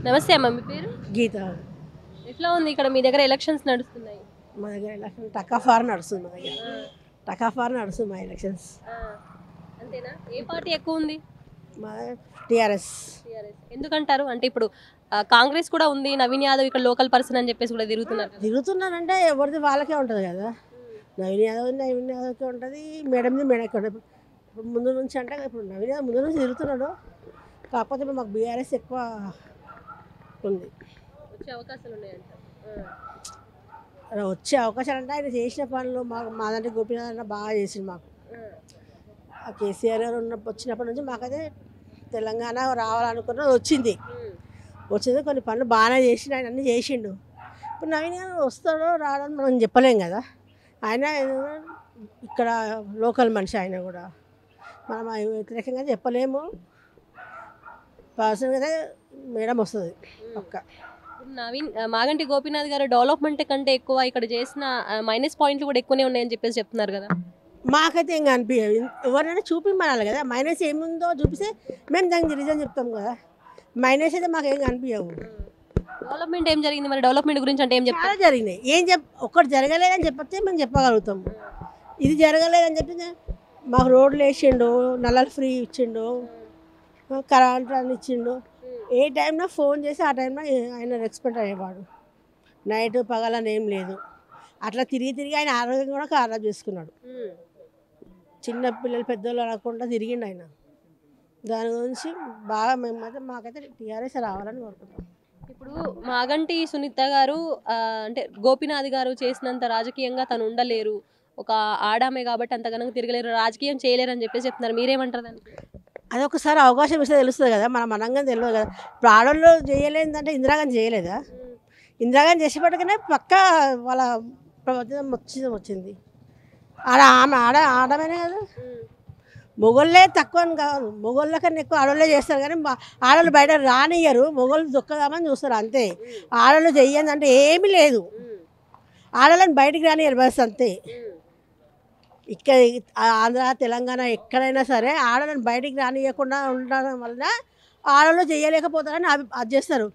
నమస్తే అమ్మ, మీ పేరు? గీత. ఎట్లా ఉంది ఇక్కడ మీ దగ్గర ఎలక్షన్స్ నడుస్తున్నాయి? మా దగ్గర ఎలక్షన్ టకాఫార్ నడుస్తుంది. మా దగ్గర టకాఫార్ నడుస్తుంది మా ఎలక్షన్స్. అంతేనా? ఏ పార్టీ ఎక్కువ ఉంది? మా టీఆర్ఎస్. ఎందుకంటారు? అంటే ఇప్పుడు కాంగ్రెస్ కూడా ఉంది, నవీన్ యాదవ్ ఇక్కడ లోకల్ పర్సన్ అని చెప్పేసి కూడా తిరుగుతున్నారు కదా. తిరుగుతున్నానంటే ఎవరిది వాళ్ళకే ఉంటుంది కదా. నవీన్ యాదవ్కి ఉంటుంది, మేడంది మేడకి ఉంటుంది. ఇప్పుడు ముందు నుంచి అంటే ఇప్పుడు నవీన్ యాదవ్ ముందు నుంచి తిరుగుతున్నాడు. కాకపోతే ఇప్పుడు మాకు బీఆర్ఎస్ ఎక్కువ ఉంది. వచ్చే అవకాశాలు ఉన్నాయంట. వచ్చే అవకాశాలు అంటే ఆయన చేసిన పనులు మాదంటే గోపీనాథ్ అన్న బాగా చేసిండు మాకు. ఆ కేసీఆర్ గారు వచ్చినప్పటి నుంచి మాకైతే తెలంగాణ రావాలనుకున్నది వచ్చింది. కొన్ని పనులు బాగానే చేసిండు, ఆయన అన్నీ చేసిండు. ఇప్పుడు నవీన్ గారు వస్తాడో రావడం మనం చెప్పలేం కదా. ఆయన ఇక్కడ లోకల్ మనిషి, ఆయన కూడా మనం వ్యతిరేకంగా చెప్పలేము. పర్సనల్గా అయితే మేడం వస్తుంది పక్క. నవీన్ మాగంటి గోపీనాథ్ గారు డెవలప్మెంట్ కంటే ఎక్కువ ఇక్కడ చేసిన మైనస్ పాయింట్లు కూడా ఎక్కువనే ఉన్నాయని చెప్పేసి చెప్తున్నారు కదా. మాకైతే ఏం కనిపించదు. ఎవరైనా చూపించాలి కదా, మైనస్ ఏముందో చూపిస్తే మేము దానికి రీజన్ చెప్తాం కదా. మైనస్ అయితే మాకు ఏం కనిపించవు. డెవలప్మెంట్ ఏం జరిగింది మరి? డెవలప్మెంట్ గురించి అంటే ఏం చెప్తారు? చాలా జరిగినాయి. ఒక్కటి జరగలేదని చెప్పితే మేము చెప్పగలుగుతాము. ఇది జరగలేదని చెప్పి మాకు రోడ్లు వేసిండు, నల్లలు ఫ్రీ ఇచ్చిండు, కరెంట్ అని ఇచ్చిండు. ఏ టైంలో ఫోన్ చేసి ఆ టైంలో ఆయన రెస్పెక్ట్ అయ్యేవాడు. నైట్ పగలని ఏం లేదు. అట్లా తిరిగి ఆయన ఆరోగ్యం కూడా ఖరాబ్ చేసుకున్నాడు. చిన్న పిల్లలు పెద్దోళ్ళు అనకుండా తిరిగిండు ఆయన. దాని గురించి బాగా మేమైతే మాకైతే టీఆర్ఎస్ రావాలని కోరుకుంటాం. ఇప్పుడు మాగంటి సునీత గారు అంటే గోపీనాథ్ గారు చేసినంత రాజకీయంగా తను ఉండలేరు, ఒక ఆడామే కాబట్టి అంతగానో తిరగలేరు, రాజకీయం చేయలేరు అని చెప్పేసి చెప్తున్నారు. మీరేమంటారు దానికి? అది ఒకసారి అవకాశం ఇస్తే తెలుస్తుంది కదా. మనం అనంగా తెలియదు కదా. ఇప్పుడు ఆడవాళ్ళు చేయలేదంటే ఇందిరాగాంధీ చేయలేదా? ఇందిరాగాంధీ చేసేపటికనే పక్క వాళ్ళ ప్రభుత్వం వచ్చింది. ఆడమేనే కదా. మొగోళ్ళే తక్కువ అని కాదు, మొగోళ్ళ కన్నా ఎక్కువ ఆడవాళ్ళే చేస్తారు. కానీ ఆడవాళ్ళు బయట రానియ్యరు, మొగోళ్ళు దొక్కదామని చూస్తారు అంతే. ఆడవాళ్ళు చెయ్యండి అంటే ఏమీ లేదు. ఆడవాళ్ళని బయటికి రానియ్యరు బస్ అంతే. ఇక్కడ ఆంధ్ర తెలంగాణ ఎక్కడైనా సరే ఆడవాళ్ళని బయటికి రానియకుండా ఉండడం వల్ల ఆడవాళ్ళు చేయలేకపోతారని అది చేస్తారు.